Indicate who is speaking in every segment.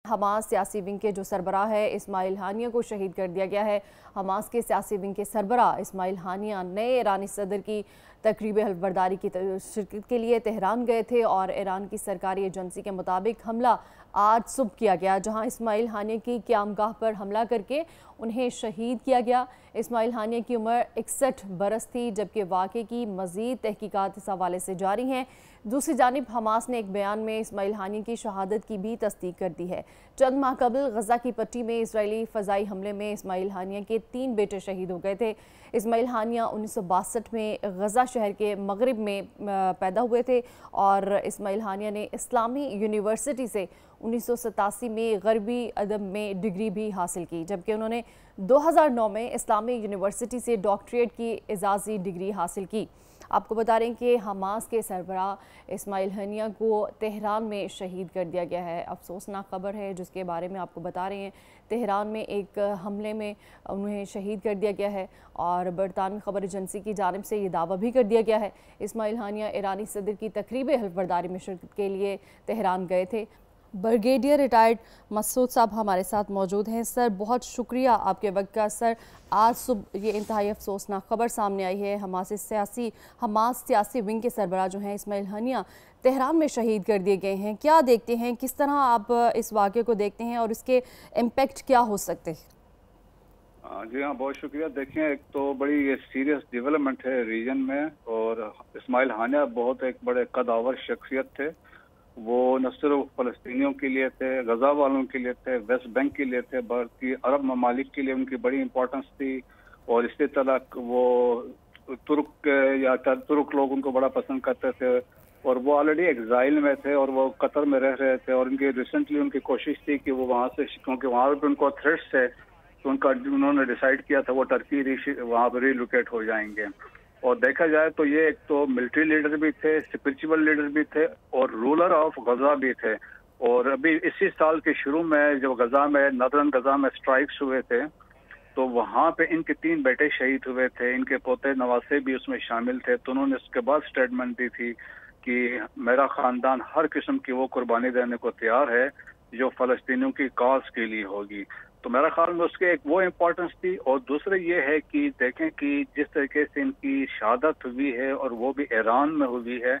Speaker 1: Hamas سیاسی wing کے جو سربراہ ہے اسماعیل ہانیہ کو شہید کر دیا گیا ہے۔ حماس کے سیاسی ونگ کے سربراہ اسماعیل ہانیہ نئے ایرانی صدر کی تقریب حلف برداری کی شرکت کے لیے تہران گئے تھے اور ایران کی سرکاری ایجنسی کے مطابق حملہ آج صبح کیا گیا، جہاں اسماعیل ہانیہ کی قیامگاہ پر حملہ کر کے انہیں شہید کیا گیا۔ اسماعیل ہانیہ کی عمر 61 برس تھی، جبکہ واقعے کی مزید تحقیقات اس حوالے سے جاری ہیں۔ دوسری جانب حماس نے ایک بیان میں اسماعیل ہانیہ کی شہادت کی بھی تصدیق کر دی ہے۔ چند ماہ قبل غزہ کی پٹی میں اسرائیلی فضائی حملے میں اسماعیل ہانیہ کے 3 بیٹے شہید ہو گئے تھے۔ اسماعیل ہانیہ 1962 میں غزہ شہر کے مغرب میں پیدا ہوئے تھے اور اسماعیل ہانیہ نے اسلامی یونیورسٹی سے 1987 میں غربی ادب میں ڈگری بھی حاصل کی، جبکہ انہوں نے 2009 میں اسلامی یونیورسٹی سے ڈاکٹریٹ کی اعزازی ڈگری حاصل کی۔ آپ کو بتا رہے ہیں کہ حماس کے سربراہ اسماعیل ہانیہ کو تہران میں شہید کر دیا گیا ہے۔ افسوسناک خبر ہے جس کے بارے میں آپ کو بتا رہے ہیں۔ تہران میں ایک حملے میں انہیں شہید کر دیا گیا ہے اور برطانوی خبر ایجنسی کی جانب سے یہ دعویٰ بھی کر دیا گیا ہے۔ اسماعیل ہانیہ ایرانی صدر کی تقریب حلف برداری میں شرکت کے لیے تہران گئے تھے۔ بریگیڈیئر ریٹائرڈ مسعود صاحب ہمارے ساتھ موجود ہیں۔ سر، بہت شکریہ آپ کے وقت کا۔ سر، آج صبح یہ انتہائی افسوسناک خبر سامنے آئی ہے۔ حماس سیاسی ونگ کے سربراہ جو ہیں اسماعیل ہانیہ تہران میں شہید کر دیے گئے ہیں۔ کیا دیکھتے ہیں، کس طرح آپ اس واقعے کو دیکھتے ہیں اور اس کے امپیکٹ کیا ہو سکتے ہیں؟
Speaker 2: جی ہاں، بہت شکریہ۔ دیکھیں، ایک تو بڑی یہ سیریس ڈیولپمنٹ ہے ریجن میں، اور اسماعیل ہانیہ بہت ایک بڑے قدآور شخصیت تھے۔ وہ نہ صرف فلسطینیوں کے لیے تھے، غزہ والوں کے لیے تھے، ویسٹ بینک کے لیے تھے، بلکہ عرب ممالک کے لیے ان کی بڑی امپورٹنس تھی۔ اور اسی طرح وہ ترک لوگ ان کو بڑا پسند کرتے تھے، اور وہ آلریڈی ایگزائل میں تھے اور وہ قطر میں رہ رہے تھے، اور ان کی ریسنٹلی ان کی کوشش تھی کہ وہ وہاں سے، کیونکہ وہاں پہ ان کو تھریٹس تھے، تو انہوں نے ڈیسائیڈ کیا تھا وہ ٹرکی وہاں پہ ریلوکیٹ ہو جائیں گے۔ اور دیکھا جائے تو یہ ایک تو ملٹری لیڈر بھی تھے، اسپرچول لیڈر بھی تھے، اور رولر آف غزہ بھی تھے۔ اور ابھی اسی سال کے شروع میں جب غزہ میں نادرن غزہ میں سٹرائکس ہوئے تھے، تو وہاں پہ ان کے 3 بیٹے شہید ہوئے تھے، ان کے پوتے نواسے بھی اس میں شامل تھے۔ تو انہوں نے اس کے بعد سٹیٹمنٹ دی تھی کہ میرا خاندان ہر قسم کی وہ قربانی دینے کو تیار ہے جو فلسطینیوں کی کاز کے لیے ہوگی۔ تو میرا خیال میں اس کے ایک وہ امپورٹنس تھی، اور دوسرے یہ ہے کہ دیکھیں کہ جس طریقے سے ان کی شہادت ہوئی ہے اور وہ بھی ایران میں ہوئی ہے،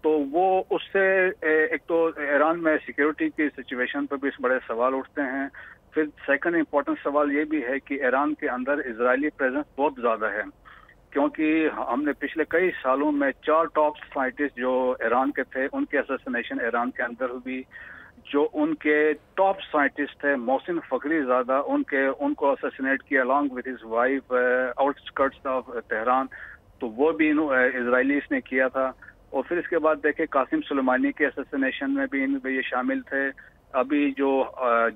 Speaker 2: تو وہ اس سے ایک تو ایران میں سیکیورٹی کی سچویشن پر بھی بڑے سوال اٹھتے ہیں۔ پھر سیکنڈ امپورٹنٹ سوال یہ بھی ہے کہ ایران کے اندر اسرائیلی پریزنس بہت زیادہ ہے، کیونکہ ہم نے پچھلے کئی سالوں میں 4 ٹاپ سائنٹسٹ جو ایران کے تھے ان کی اسیسینیشن ایران کے اندر ہوئی۔ جو ان کے ٹاپ سائنٹسٹ تھے محسن فخری زادہ، ان کو اسیسینیٹ کیا along with his wife outskirts of Tehran, تو وہ بھی اسرائیلیز نے کیا تھا۔ اور پھر اس کے بعد دیکھیں قاسم سلیمانی کے اسیسینیشن میں بھی یہ شامل تھے۔ ابھی جو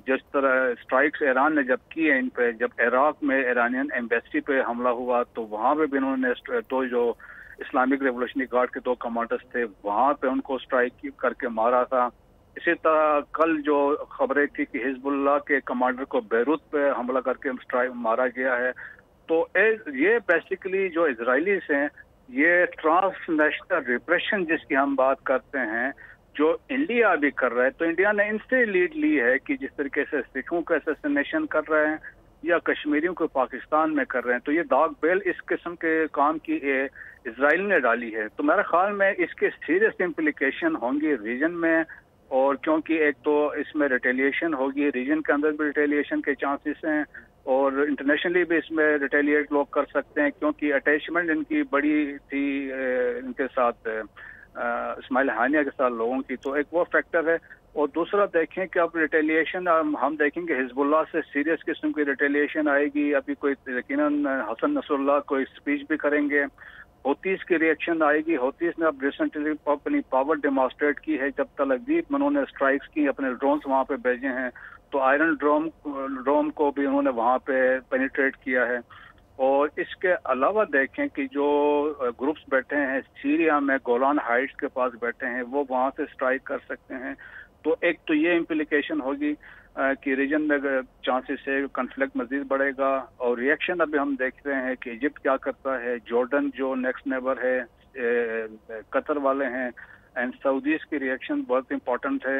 Speaker 2: جس طرح اسٹرائکس ایران نے جب کی ہے ان پہ، جب عراق میں ایرانین ایمبیسی پہ حملہ ہوا تو وہاں پہ بھی انہوں نے جو اسلامک ریولوشنری گارڈ کے 2 کمانڈرز تھے وہاں پہ ان کو اسٹرائک کر کے مارا تھا۔ اسی طرح کل جو خبریں تھی کہ حزب اللہ کے کمانڈر کو بیروت پہ حملہ کر کے مارا گیا ہے۔ تو یہ بیسیکلی جو اسرائیلیز ہیں، یہ ٹرانس نیشنل ریپریشن جس کی ہم بات کرتے ہیں، جو انڈیا بھی کر رہا ہے، تو انڈیا نے ان سے لیڈ لی ہے کہ جس طریقے سے سکھوں کا اسیسینیشن کر رہے ہیں یا کشمیریوں کو پاکستان میں کر رہے ہیں، تو یہ داغ بیل اس قسم کے کام کی اسرائیل نے ڈالی ہے۔ تو میرے خیال میں اس کے سیریس امپلیکیشن ہوں گی ریجن میں، اور کیونکہ ایک تو اس میں ریٹیلیشن ہوگی، ریجن کے اندر بھی ریٹیلیشن کے چانسز ہیں، اور انٹرنیشنلی بھی اس میں ریٹیلیٹ لوگ کر سکتے ہیں، کیونکہ اٹیچمنٹ ان کی بڑی تھی ان کے ساتھ، اسماعیل ہانیہ کے ساتھ لوگوں کی، تو ایک وہ فیکٹر ہے۔ اور دوسرا دیکھیں کہ اب ریٹیلیشن ہم دیکھیں گے حزب اللہ سے سیریس قسم کی ریٹیلیشن آئے گی۔ ابھی کوئی یقیناً حسن نصر اللہ کوئی اسپیچ بھی کریں گے، ہوتیز کی ریئیکشن آئے گی۔ ہوتیز نے اب ریسنٹلی اپنی پاور ڈیمانسٹریٹ کی ہے، جب تل ابیب میں انہوں نے اسٹرائکس کی، اپنے ڈرونز وہاں پہ بھیجے ہیں، تو آئرن ڈروم کو بھی انہوں نے وہاں پہ پینیٹریٹ کیا ہے۔ اور اس کے علاوہ دیکھیں کہ جو گروپس بیٹھے ہیں سیریا میں گولان ہائٹس کے پاس بیٹھے ہیں، وہ وہاں سے اسٹرائک کر سکتے ہیں۔ تو ایک تو یہ امپلیکیشن ہوگی کہ ریجن میں چانسز سے کنفلکٹ مزید بڑھے گا، اور ریئیکشن ابھی ہم دیکھ رہے ہیں کہ ایجپٹ کیا کرتا ہے، جارڈن جو نیکسٹ نیبر ہے، قطر والے ہیں، اینڈ سعودیز کی ریئیکشن بہت امپورٹنٹ ہے۔